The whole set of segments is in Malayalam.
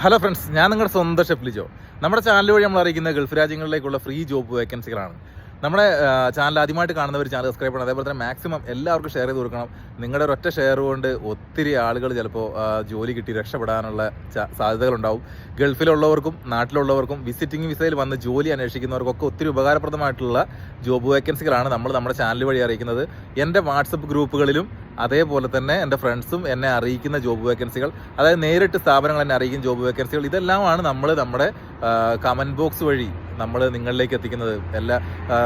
ഹലോ ഫ്രണ്ട്സ്, ഞാൻ നിങ്ങളുടെ സ്വന്തം ഷെഫ് ലിജോ. നമ്മുടെ ചാനൽ വഴി നമ്മൾ അറിയിക്കുന്ന ഗൾഫ് രാജ്യങ്ങളിലേക്കുള്ള ഫ്രീ ജോബ് വേക്കൻസികളാണ്. നമ്മുടെ ചാനൽ ആദ്യമായിട്ട് കാണുന്നവർ ചാനൽ സബ്സ്ക്രൈബ് ചെയ്യണം. അതേപോലെ തന്നെ മാക്സിമം എല്ലാവർക്കും ഷെയർ ചെയ്ത് കൊടുക്കണം. നിങ്ങളുടെ ഒരൊറ്റ ഷെയർ കൊണ്ട് ഒത്തിരി ആളുകൾ ചിലപ്പോൾ ജോലി കിട്ടി രക്ഷപ്പെടാനുള്ള സാധ്യതകളുണ്ടാവും. ഗൾഫിലുള്ളവർക്കും നാട്ടിലുള്ളവർക്കും വിസിറ്റിംഗ് വിസയിൽ വന്ന് ജോലി അന്വേഷിക്കുന്നവർക്കൊക്കെ ഒത്തിരി ഉപകാരപ്രദമായിട്ടുള്ള ജോബ് വേക്കൻസികളാണ് നമ്മൾ നമ്മുടെ ചാനൽ വഴി അറിയിക്കുന്നത്. എൻ്റെ വാട്സപ്പ് ഗ്രൂപ്പുകളിലും അതേപോലെ തന്നെ എൻ്റെ ഫ്രണ്ട്സും എന്നെ അറിയിക്കുന്ന ജോബ് വേക്കൻസികൾ, അതായത് നേരിട്ട് സ്ഥാപനങ്ങൾ എന്നെ അറിയിക്കുന്ന ജോബ് വേക്കൻസികൾ, ഇതെല്ലാമാണ് നമ്മൾ നമ്മുടെ കമൻറ്റ് ബോക്സ് വഴി നമ്മൾ നിങ്ങളിലേക്ക് എത്തിക്കുന്നത്.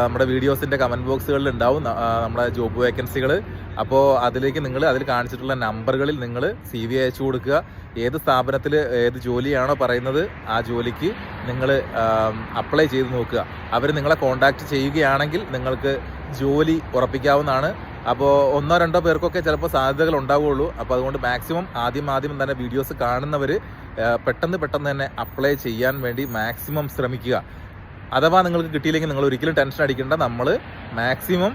നമ്മുടെ വീഡിയോസിൻ്റെ കമൻറ്റ് ബോക്സുകളിൽ ഉണ്ടാവും നമ്മുടെ ജോബ് വേക്കൻസികൾ. അപ്പോൾ അതിലേക്ക് അതിൽ കാണിച്ചിട്ടുള്ള നമ്പറുകളിൽ നിങ്ങൾ CV അയച്ചു കൊടുക്കുക. ഏത് സ്ഥാപനത്തിൽ ഏത് ജോലിയാണോ പറയുന്നത് ആ ജോലിക്ക് നിങ്ങൾ അപ്ലൈ ചെയ്ത് നോക്കുക. അവർ നിങ്ങളെ കോൺടാക്റ്റ് ചെയ്യുകയാണെങ്കിൽ നിങ്ങൾക്ക് ജോലി ഉറപ്പിക്കാവുന്നതാണ്. അപ്പോൾ 1-2 പേർക്കൊക്കെ ചിലപ്പോൾ സാധ്യതകൾ ഉണ്ടാവുകയുള്ളൂ. അപ്പോൾ അതുകൊണ്ട് മാക്സിമം ആദ്യം തന്നെ വീഡിയോസ് കാണുന്നവർ പെട്ടെന്ന് തന്നെ അപ്ലൈ ചെയ്യാൻ വേണ്ടി മാക്സിമം ശ്രമിക്കുക. അഥവാ നിങ്ങൾക്ക് കിട്ടിയില്ലെങ്കിൽ നിങ്ങൾ ഒരിക്കലും ടെൻഷൻ അടിക്കേണ്ട. നമ്മൾ മാക്സിമം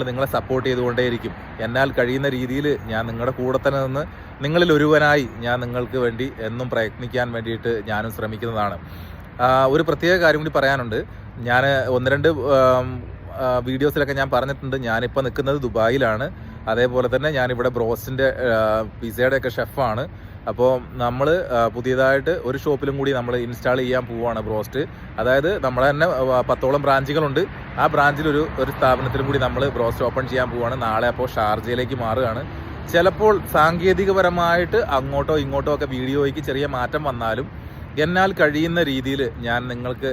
നിങ്ങളെ സപ്പോർട്ട് ചെയ്തുകൊണ്ടേയിരിക്കും. എന്നാൽ കഴിയുന്ന രീതിയിൽ ഞാൻ നിങ്ങളുടെ കൂടെ തന്നെ നിന്ന് നിങ്ങളിൽ ഒരുവനായി ഞാൻ നിങ്ങൾക്ക് വേണ്ടി എന്നും പ്രയത്നിക്കാൻ വേണ്ടിയിട്ട് ഞാനും ശ്രമിക്കുന്നതാണ്. ഒരു പ്രത്യേക കാര്യം കൂടി പറയാനുണ്ട്. ഞാൻ 1-2 വീഡിയോസിലൊക്കെ ഞാൻ പറഞ്ഞിട്ടുണ്ട്, ഞാനിപ്പോൾ നിൽക്കുന്നത് ദുബായിലാണ്. അതേപോലെ തന്നെ ഞാനിവിടെ ബ്രോസ്റ്റിൻ്റെ പിസയുടെയൊക്കെ ഷെഫാണ്. അപ്പോൾ നമ്മൾ പുതിയതായിട്ട് ഒരു ഷോപ്പിലും കൂടി നമ്മൾ ഇൻസ്റ്റാൾ ചെയ്യാൻ പോവുകയാണ് ബ്രോസ്റ്റ്. അതായത് നമ്മളെ തന്നെ 10ഓളം ബ്രാഞ്ചുകളുണ്ട്. ആ ബ്രാഞ്ചിൽ ഒരു സ്ഥാപനത്തിലും കൂടി നമ്മൾ ബ്രോസ്റ്റ് ഓപ്പൺ ചെയ്യാൻ പോവുകയാണ് നാളെ. അപ്പോൾ ഷാർജയിലേക്ക് മാറുകയാണ്. ചിലപ്പോൾ സാങ്കേതികപരമായിട്ട് അങ്ങോട്ടോ ഇങ്ങോട്ടോ ഒക്കെ വീഡിയോയ്ക്ക് ചെറിയ മാറ്റം വന്നാലും എന്നാൽ കഴിയുന്ന രീതിയിൽ ഞാൻ നിങ്ങൾക്ക്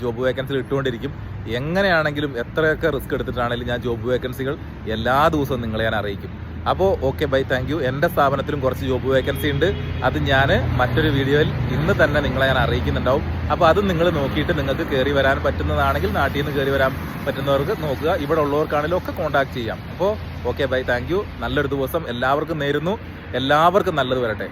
ജോബ് വേക്കൻസികൾ ഇട്ടുകൊണ്ടിരിക്കും. എങ്ങനെയാണെങ്കിലും എത്രയൊക്കെ റിസ്ക് എടുത്തിട്ടാണെങ്കിലും ഞാൻ ജോബ് വേക്കൻസികൾ എല്ലാ ദിവസവും നിങ്ങളെ ഞാൻ അറിയിക്കും. അപ്പോൾ ഓക്കെ, ബൈ, താങ്ക് യു. എൻ്റെ സ്ഥാപനത്തിലും കുറച്ച് ജോബ് വേക്കൻസി ഉണ്ട്. അത് ഞാൻ മറ്റൊരു വീഡിയോയിൽ ഇന്ന് തന്നെ നിങ്ങളെ ഞാൻ അറിയിക്കുന്നുണ്ടാവും. അപ്പോൾ അത് നിങ്ങൾ നോക്കിയിട്ട് നിങ്ങൾക്ക് കയറി വരാൻ പറ്റുന്നതാണെങ്കിൽ നാട്ടിൽ നിന്ന് കയറി വരാൻ പറ്റുന്നവർക്ക് നോക്കുക. ഇവിടെ ഉള്ളവർക്കാണെങ്കിലും ഒക്കെ കോൺടാക്ട് ചെയ്യാം. അപ്പോൾ ഓക്കെ, ബൈ, താങ്ക് യു. നല്ലൊരു ദിവസം എല്ലാവർക്കും നേരുന്നു. എല്ലാവർക്കും നല്ലത് വരട്ടെ.